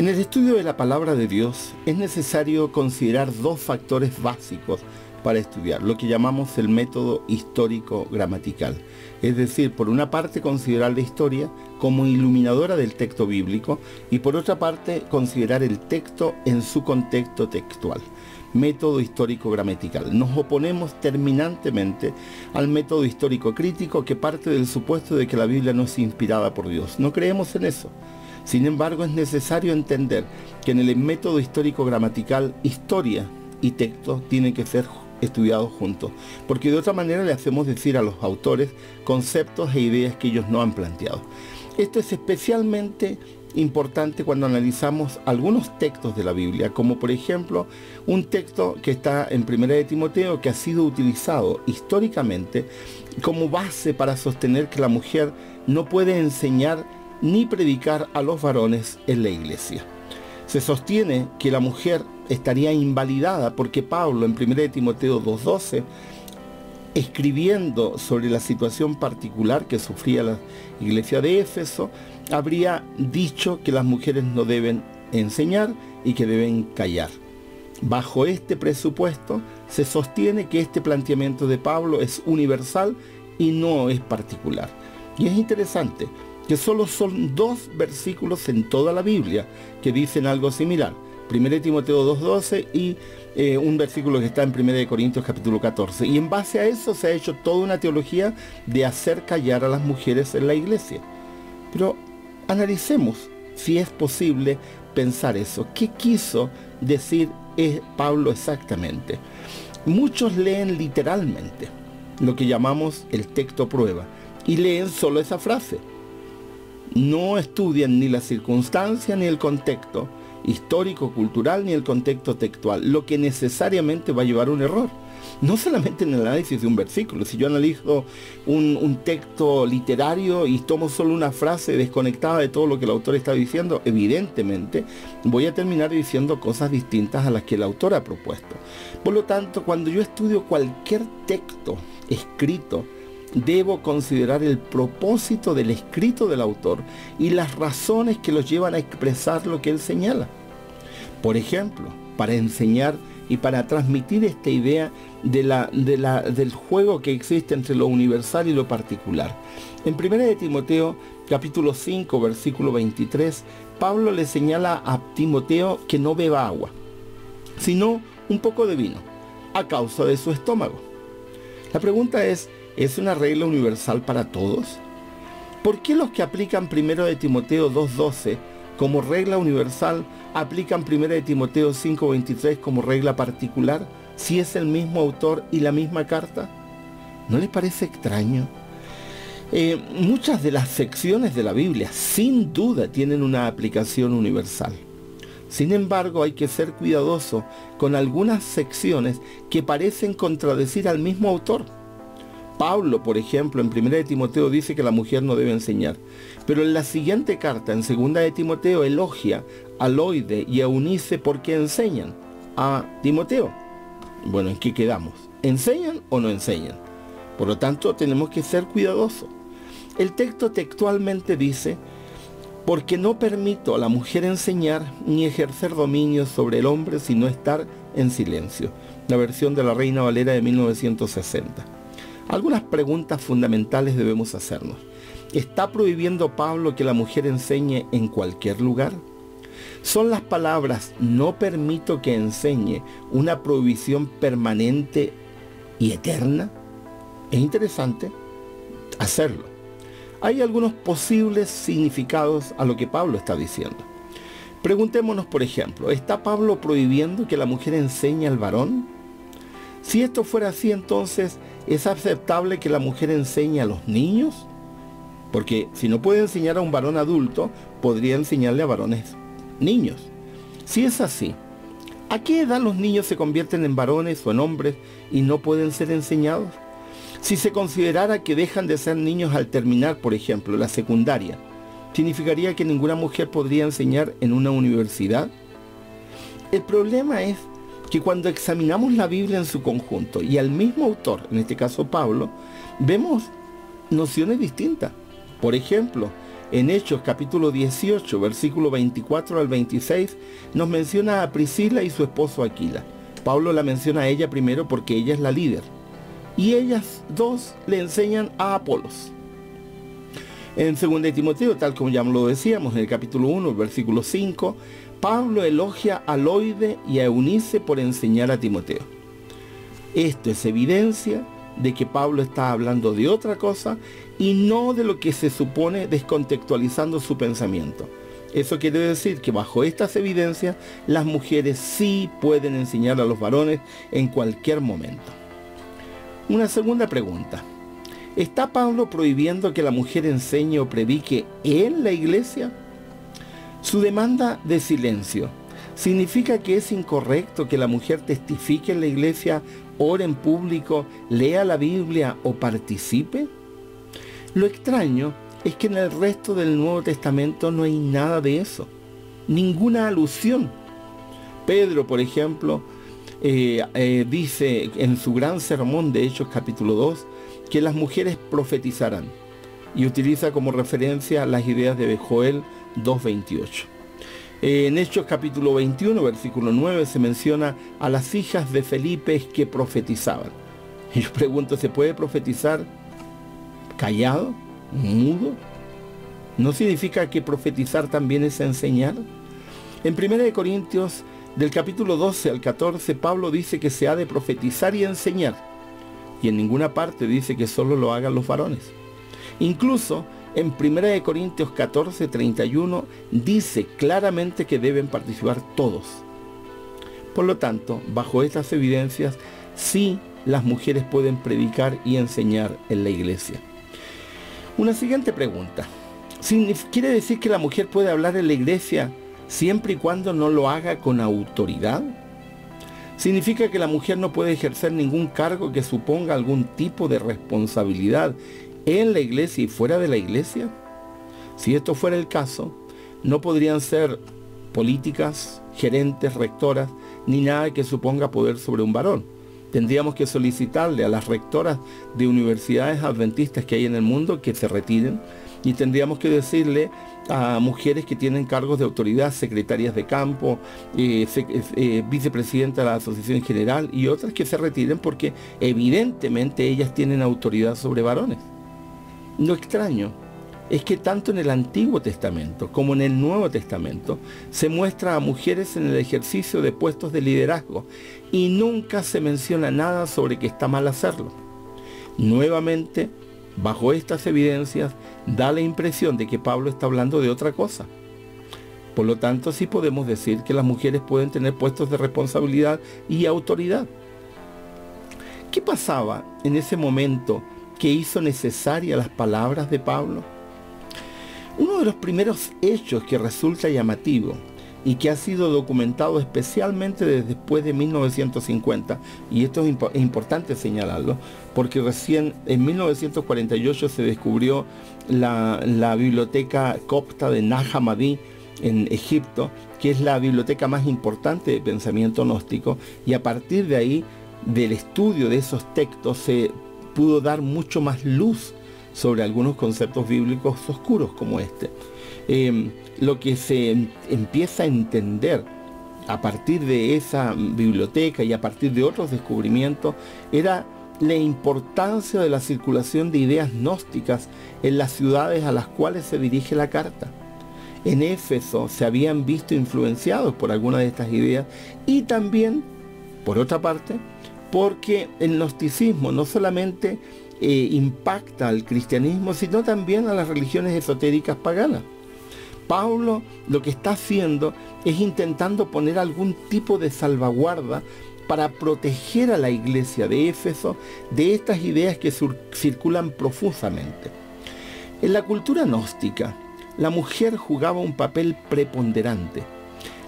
En el estudio de la palabra de Dios es necesario considerar dos factores básicos para estudiar, lo que llamamos el método histórico-gramatical. Es decir, por una parte considerar la historia como iluminadora del texto bíblico y por otra parte considerar el texto en su contexto textual. Método histórico-gramatical. Nos oponemos terminantemente al método histórico-crítico que parte del supuesto de que la Biblia no es inspirada por Dios. No creemos en eso. Sin embargo, es necesario entender que en el método histórico-gramatical, historia y texto tienen que ser estudiados juntos, porque de otra manera le hacemos decir a los autores conceptos e ideas que ellos no han planteado. Esto es especialmente importante cuando analizamos algunos textos de la Biblia, como por ejemplo un texto que está en 1 de Timoteo, que ha sido utilizado históricamente como base para sostener que la mujer no puede enseñar ni predicar a los varones en la iglesia. Se sostiene que la mujer estaría invalidada porque Pablo en 1 de Timoteo 2:12, escribiendo sobre la situación particular que sufría la iglesia de Éfeso, habría dicho que las mujeres no deben enseñar y que deben callar. Bajo este presupuesto se sostiene que este planteamiento de Pablo es universal y no es particular. Y es interesante que solo son 2 versículos en toda la Biblia que dicen algo similar. 1 Timoteo 2:12 y un versículo que está en 1 Corintios capítulo 14. Y en base a eso se ha hecho toda una teología de hacer callar a las mujeres en la iglesia. Pero analicemos si es posible pensar eso. ¿Qué quiso decir Pablo exactamente? Muchos leen literalmente lo que llamamos el texto prueba y leen solo esa frase. No estudian ni la circunstancia ni el contexto histórico-cultural ni el contexto textual, lo que necesariamente va a llevar a un error. No solamente en el análisis de un versículo. Si yo analizo un texto literario y tomo solo una frase desconectada de todo lo que el autor está diciendo, evidentemente voy a terminar diciendo cosas distintas a las que el autor ha propuesto. Por lo tanto, cuando yo estudio cualquier texto escrito, debo considerar el propósito del escrito del autor y las razones que los llevan a expresar lo que él señala. Por ejemplo, para enseñar y para transmitir esta idea del juego que existe entre lo universal y lo particular. En 1 de Timoteo, capítulo 5, versículo 23, Pablo le señala a Timoteo que no beba agua, sino un poco de vino, a causa de su estómago. La pregunta ¿es una regla universal para todos? ¿Por qué los que aplican 1 de Timoteo 2:12 como regla universal aplican 1 de Timoteo 5:23 como regla particular si es el mismo autor y la misma carta? ¿No les parece extraño? Muchas de las secciones de la Biblia sin duda tienen una aplicación universal. Sin embargo, hay que ser cuidadoso con algunas secciones que parecen contradecir al mismo autor. Pablo, por ejemplo, en 1 de Timoteo dice que la mujer no debe enseñar, pero en la siguiente carta, en 2 de Timoteo, elogia a Loide y a Eunice porque enseñan a Timoteo. Bueno, ¿en qué quedamos? ¿Enseñan o no enseñan? Por lo tanto, tenemos que ser cuidadosos. El texto textualmente dice: porque no permito a la mujer enseñar ni ejercer dominio sobre el hombre, sino estar en silencio. La versión de la Reina Valera de 1960. Algunas preguntas fundamentales debemos hacernos. ¿Está prohibiendo Pablo que la mujer enseñe en cualquier lugar? ¿Son las palabras "no permito que enseñe" una prohibición permanente y eterna? Es interesante hacerlo. Hay algunos posibles significados a lo que Pablo está diciendo. Preguntémonos, por ejemplo, ¿está Pablo prohibiendo que la mujer enseñe al varón? Si esto fuera así, entonces, ¿es aceptable que la mujer enseñe a los niños? Porque si no puede enseñar a un varón adulto, podría enseñarle a varones niños. Si es así, ¿a qué edad los niños se convierten en varones o en hombres y no pueden ser enseñados? Si se considerara que dejan de ser niños al terminar, por ejemplo, la secundaria, ¿significaría que ninguna mujer podría enseñar en una universidad? El problema es que cuando examinamos la Biblia en su conjunto y al mismo autor, en este caso Pablo, vemos nociones distintas. Por ejemplo, En Hechos capítulo 18, versículo 24 al 26, nos menciona a Priscila y su esposo Aquila. Pablo la menciona a ella primero porque ella es la líder. Y ellas dos le enseñan a Apolos. En 2 de Timoteo, tal como ya lo decíamos, en el capítulo 1, versículo 5, Pablo elogia a Loide y a Eunice por enseñar a Timoteo. Esto es evidencia de que Pablo está hablando de otra cosa y no de lo que se supone, descontextualizando su pensamiento. Eso quiere decir que bajo estas evidencias las mujeres sí pueden enseñar a los varones en cualquier momento. Una segunda pregunta. ¿Está Pablo prohibiendo que la mujer enseñe o predique en la iglesia? Su demanda de silencio ¿significa que es incorrecto que la mujer testifique en la iglesia, ore en público, lea la Biblia o participe? Lo extraño es que en el resto del Nuevo Testamento no hay nada de eso, ninguna alusión. Pedro, por ejemplo, dice en su gran sermón de Hechos capítulo 2 que las mujeres profetizarán y utiliza como referencia las ideas de Joel 2:28. En Hechos capítulo 21, versículo 9, se menciona a las hijas de Felipe que profetizaban. Y yo pregunto, ¿se puede profetizar callado, mudo? ¿No significa que profetizar también es enseñar? En 1 Corintios, del capítulo 12 al 14, Pablo dice que se ha de profetizar y enseñar. Y en ninguna parte dice que solo lo hagan los varones. Incluso en 1 Corintios 14, 31 dice claramente que deben participar todos. Por lo tanto, bajo estas evidencias, sí las mujeres pueden predicar y enseñar en la iglesia. Una siguiente pregunta. ¿Quiere decir que la mujer puede hablar en la iglesia siempre y cuando no lo haga con autoridad? ¿Significa que la mujer no puede ejercer ningún cargo que suponga algún tipo de responsabilidad en la iglesia y fuera de la iglesia? Si esto fuera el caso, no podrían ser políticas, gerentes, rectoras, ni nada que suponga poder sobre un varón. Tendríamos que solicitarle a las rectoras de universidades adventistas que hay en el mundo que se retiren, y tendríamos que decirle a mujeres que tienen cargos de autoridad, secretarias de campo, vicepresidenta de la Asociación General y otras, que se retiren porque evidentemente ellas tienen autoridad sobre varones. Lo extraño es que tanto en el Antiguo Testamento como en el Nuevo Testamento se muestra a mujeres en el ejercicio de puestos de liderazgo y nunca se menciona nada sobre que está mal hacerlo. Nuevamente, bajo estas evidencias, da la impresión de que Pablo está hablando de otra cosa. Por lo tanto, sí podemos decir que las mujeres pueden tener puestos de responsabilidad y autoridad. ¿Qué pasaba en ese momento que hizo necesarias las palabras de Pablo? Uno de los primeros hechos que resulta llamativo y que ha sido documentado especialmente desde después de 1950, y esto es importante señalarlo, porque recién en 1948 se descubrió la biblioteca copta de Nag Hammadi en Egipto, que es la biblioteca más importante de pensamiento gnóstico, y a partir de ahí, del estudio de esos textos, se pudo dar mucho más luz sobre algunos conceptos bíblicos oscuros como este. Lo que se empieza a entender a partir de esa biblioteca y a partir de otros descubrimientos era la importancia de la circulación de ideas gnósticas en las ciudades a las cuales se dirige la carta. En Éfeso se habían visto influenciados por algunas de estas ideas, y también, por otra parte, porque el gnosticismo no solamente impacta al cristianismo, sino también a las religiones esotéricas paganas. Pablo lo que está haciendo es intentando poner algún tipo de salvaguarda para proteger a la iglesia de Éfeso de estas ideas que circulan profusamente. En la cultura gnóstica, la mujer jugaba un papel preponderante.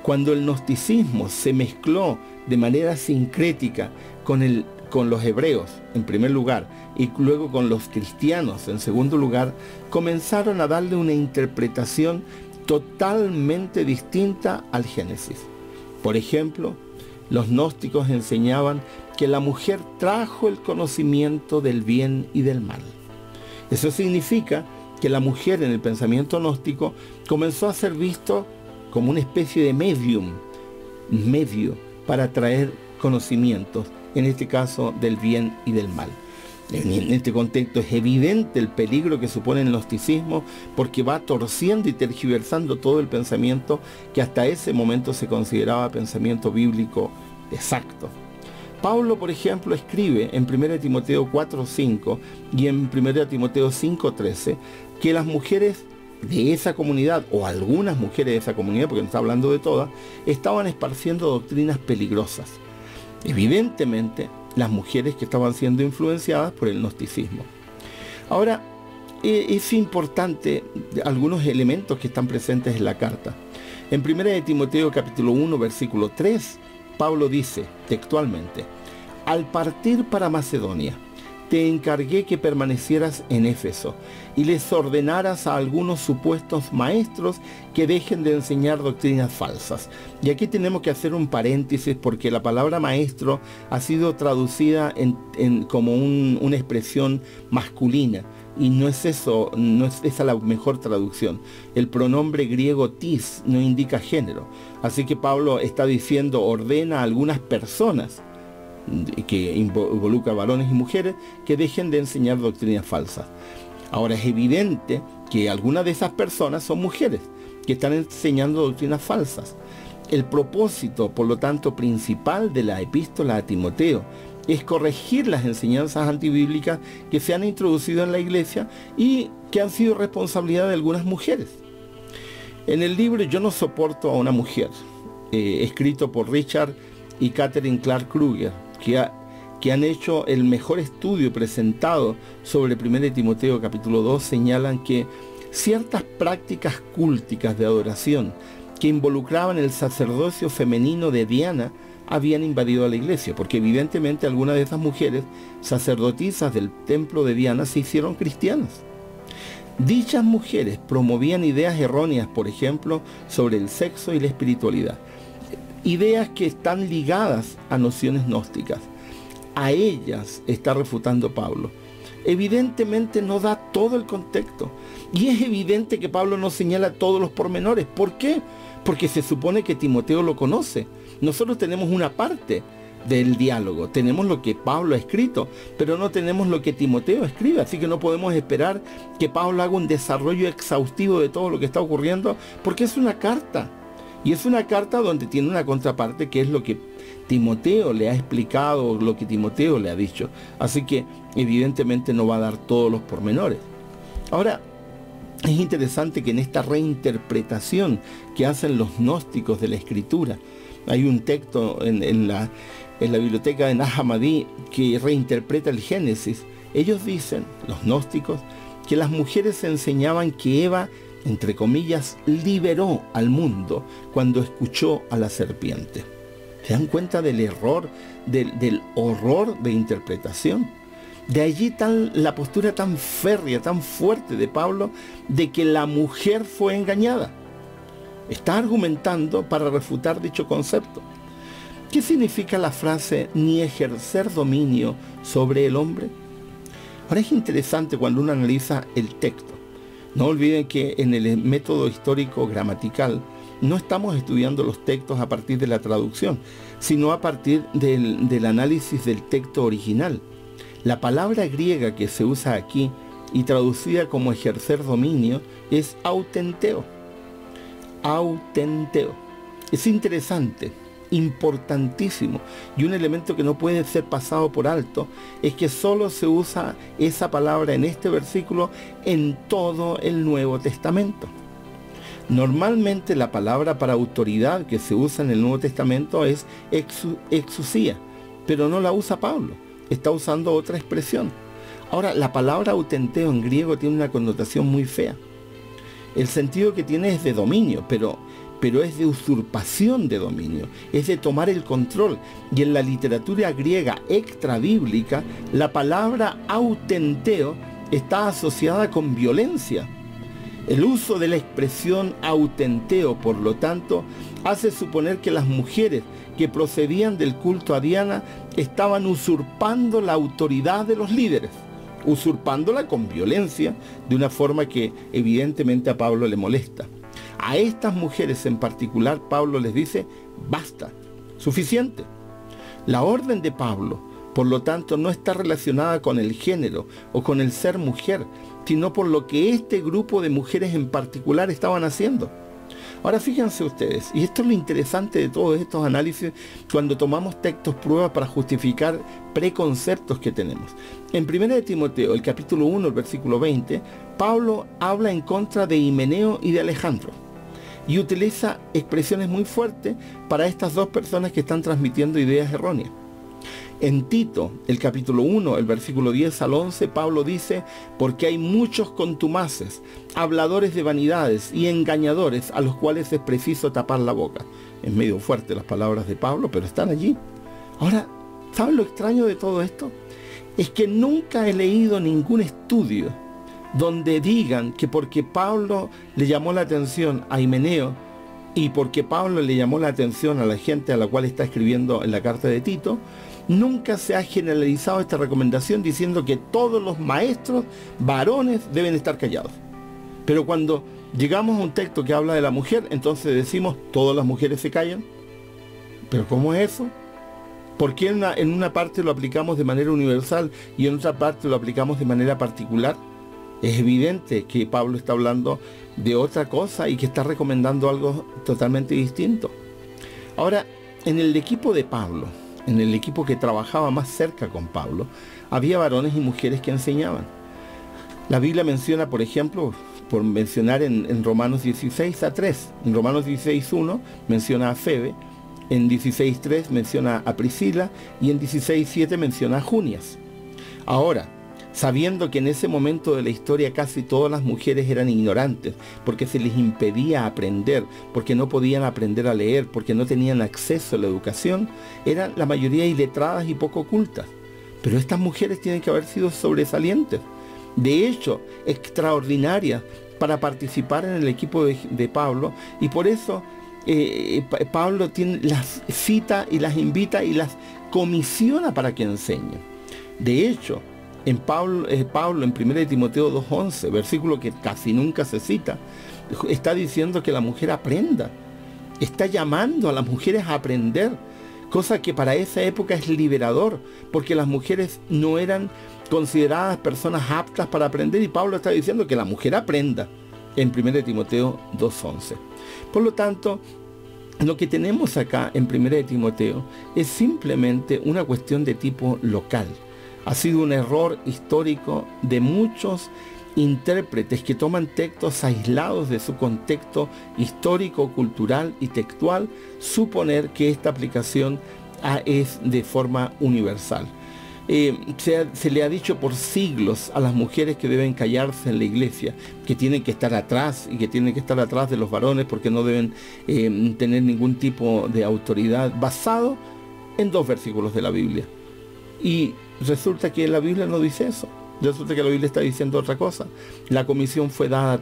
Cuando el gnosticismo se mezcló de manera sincrética con los hebreos, en primer lugar, y luego con los cristianos, en segundo lugar, comenzaron a darle una interpretación totalmente distinta al Génesis. Por ejemplo, los gnósticos enseñaban que la mujer trajo el conocimiento del bien y del mal. Eso significa que la mujer en el pensamiento gnóstico comenzó a ser visto como una especie de medio para traer conocimientos, en este caso del bien y del mal. En este contexto es evidente el peligro que supone el gnosticismo, porque va torciendo y tergiversando todo el pensamiento que hasta ese momento se consideraba pensamiento bíblico exacto. Pablo, por ejemplo, escribe en 1 Timoteo 4:5 y en 1 Timoteo 5:13 que las mujeres de esa comunidad, o algunas mujeres de esa comunidad, porque no está hablando de todas, estaban esparciendo doctrinas peligrosas. Evidentemente, las mujeres que estaban siendo influenciadas por el gnosticismo. Ahora, es importante algunos elementos que están presentes en la carta. En 1 Timoteo capítulo 1, versículo 3, Pablo dice textualmente: al partir para Macedonia, te encargué que permanecieras en Éfeso y les ordenaras a algunos supuestos maestros que dejen de enseñar doctrinas falsas. Y aquí tenemos que hacer un paréntesis, porque la palabra maestro ha sido traducida como una expresión masculina, y no es eso, no es esa la mejor traducción. El pronombre griego tis no indica género, así que Pablo está diciendo ordena a algunas personas, que involucra varones y mujeres, que dejen de enseñar doctrinas falsas. Ahora es evidente que algunas de esas personas son mujeres que están enseñando doctrinas falsas. El propósito, por lo tanto, principal de la epístola a Timoteo es corregir las enseñanzas antibíblicas que se han introducido en la iglesia y que han sido responsabilidad de algunas mujeres. En el libro Yo no soporto a una mujer, escrito por Richard y Catherine Clark Kruger, que han hecho el mejor estudio presentado sobre 1 Timoteo capítulo 2, señalan que ciertas prácticas cúlticas de adoración que involucraban el sacerdocio femenino de Diana habían invadido a la iglesia, porque evidentemente algunas de esas mujeres sacerdotisas del templo de Diana se hicieron cristianas. Dichas mujeres promovían ideas erróneas, por ejemplo, sobre el sexo y la espiritualidad. Ideas que están ligadas a nociones gnósticas. A ellas está refutando Pablo. Evidentemente no da todo el contexto. Y es evidente que Pablo no señala todos los pormenores. ¿Por qué? Porque se supone que Timoteo lo conoce. Nosotros tenemos una parte del diálogo. Tenemos lo que Pablo ha escrito, pero no tenemos lo que Timoteo escribe. Así que no podemos esperar que Pablo haga un desarrollo exhaustivo de todo lo que está ocurriendo, porque es una carta. Y es una carta donde tiene una contraparte, que es lo que Timoteo le ha explicado, lo que Timoteo le ha dicho. Así que evidentemente no va a dar todos los pormenores. Ahora, es interesante que en esta reinterpretación que hacen los gnósticos de la Escritura, hay un texto en la biblioteca de Nag Hammadi que reinterpreta el Génesis. Ellos dicen, los gnósticos, que las mujeres enseñaban que Eva, entre comillas, liberó al mundo cuando escuchó a la serpiente. ¿Se dan cuenta del error, del horror de interpretación? De allí la postura tan férrea, tan fuerte de Pablo, de que la mujer fue engañada. Está argumentando para refutar dicho concepto. ¿Qué significa la frase ni ejercer dominio sobre el hombre? Ahora es interesante cuando uno analiza el texto. No olviden que en el método histórico gramatical no estamos estudiando los textos a partir de la traducción, sino a partir del análisis del texto original. La palabra griega que se usa aquí y traducida como ejercer dominio es autenteo. Autenteo. Es interesante, importantísimo, y un elemento que no puede ser pasado por alto es que solo se usa esa palabra en este versículo en todo el Nuevo Testamento. Normalmente la palabra para autoridad que se usa en el Nuevo Testamento es exusía, pero no la usa Pablo, está usando otra expresión. Ahora, la palabra autenteo en griego tiene una connotación muy fea. El sentido que tiene es de dominio, pero es de usurpación de dominio, es de tomar el control. Y en la literatura griega extrabíblica, la palabra autenteo está asociada con violencia. El uso de la expresión autenteo, por lo tanto, hace suponer que las mujeres que procedían del culto a Diana estaban usurpando la autoridad de los líderes. usurpándola con violencia, de una forma que evidentemente a Pablo le molesta. A estas mujeres en particular, Pablo les dice, basta, suficiente. La orden de Pablo, por lo tanto, no está relacionada con el género o con el ser mujer, sino por lo que este grupo de mujeres en particular estaban haciendo. Ahora fíjense ustedes, y esto es lo interesante de todos estos análisis cuando tomamos textos pruebas para justificar preconceptos que tenemos. En 1 de Timoteo, el capítulo 1, el versículo 20, Pablo habla en contra de Himeneo y de Alejandro y utiliza expresiones muy fuertes para estas dos personas que están transmitiendo ideas erróneas. En Tito, el capítulo 1, el versículo 10 al 11, Pablo dice, porque hay muchos contumaces, habladores de vanidades y engañadores a los cuales es preciso tapar la boca. Es medio fuerte las palabras de Pablo, pero están allí. Ahora, ¿saben lo extraño de todo esto? Es que nunca he leído ningún estudio donde digan que porque Pablo le llamó la atención a Himeneo y porque Pablo le llamó la atención a la gente a la cual está escribiendo en la carta de Tito, nunca se ha generalizado esta recomendación diciendo que todos los maestros varones deben estar callados. Pero cuando llegamos a un texto que habla de la mujer, entonces decimos, ¿todas las mujeres se callan? ¿Pero cómo es eso? ¿Por qué en una parte lo aplicamos de manera universal y en otra parte lo aplicamos de manera particular? Es evidente que Pablo está hablando de otra cosa y que está recomendando algo totalmente distinto. Ahora, en el equipo de Pablo, en el equipo que trabajaba más cerca con Pablo, había varones y mujeres que enseñaban. La Biblia menciona, por ejemplo, por mencionar en Romanos 16:3, en Romanos 16:1 menciona a Febe, en 16:3 menciona a Priscila y en 16:7 menciona a Junias. Ahora, sabiendo que en ese momento de la historia casi todas las mujeres eran ignorantes, porque se les impedía aprender, porque no podían aprender a leer, porque no tenían acceso a la educación, eran la mayoría iletradas y poco cultas. Pero estas mujeres tienen que haber sido sobresalientes, de hecho, extraordinarias para participar en el equipo de Pablo, y por eso Pablo las cita y las invita y las comisiona para que enseñen. De hecho, Pablo en 1 de Timoteo 2:11, versículo que casi nunca se cita, está diciendo que la mujer aprenda. Está llamando a las mujeres a aprender, cosa que para esa época es liberador, porque las mujeres no eran consideradas personas aptas para aprender, y Pablo está diciendo que la mujer aprenda en 1 de Timoteo 2:11. Por lo tanto, lo que tenemos acá en 1 de Timoteo es simplemente una cuestión de tipo local. Ha sido un error histórico de muchos intérpretes que toman textos aislados de su contexto histórico, cultural y textual, suponer que esta aplicación es de forma universal. Se le ha dicho por siglos a las mujeres que deben callarse en la iglesia, que tienen que estar atrás y que tienen que estar atrás de los varones porque no deben tener ningún tipo de autoridad, basado en 2 versículos de la Biblia. Y resulta que la Biblia no dice eso. Resulta que la Biblia está diciendo otra cosa. La comisión fue dada a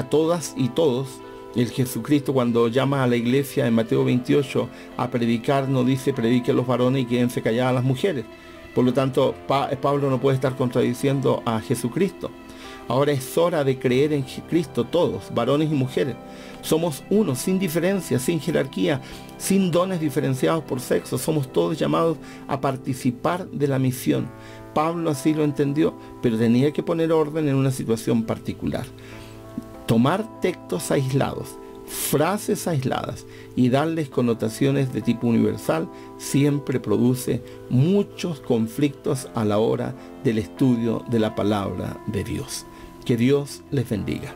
todas y todos. El Jesucristo, cuando llama a la iglesia en Mateo 28 a predicar, no dice prediquen los varones y quédense calladas las mujeres. Por lo tanto, Pablo no puede estar contradiciendo a Jesucristo. Ahora es hora de creer en Cristo todos, varones y mujeres. Somos uno, sin diferencia, sin jerarquía, sin dones diferenciados por sexo. Somos todos llamados a participar de la misión. Pablo así lo entendió, pero tenía que poner orden en una situación particular. Tomar textos aislados, frases aisladas y darles connotaciones de tipo universal siempre produce muchos conflictos a la hora del estudio de la palabra de Dios. Que Dios les bendiga.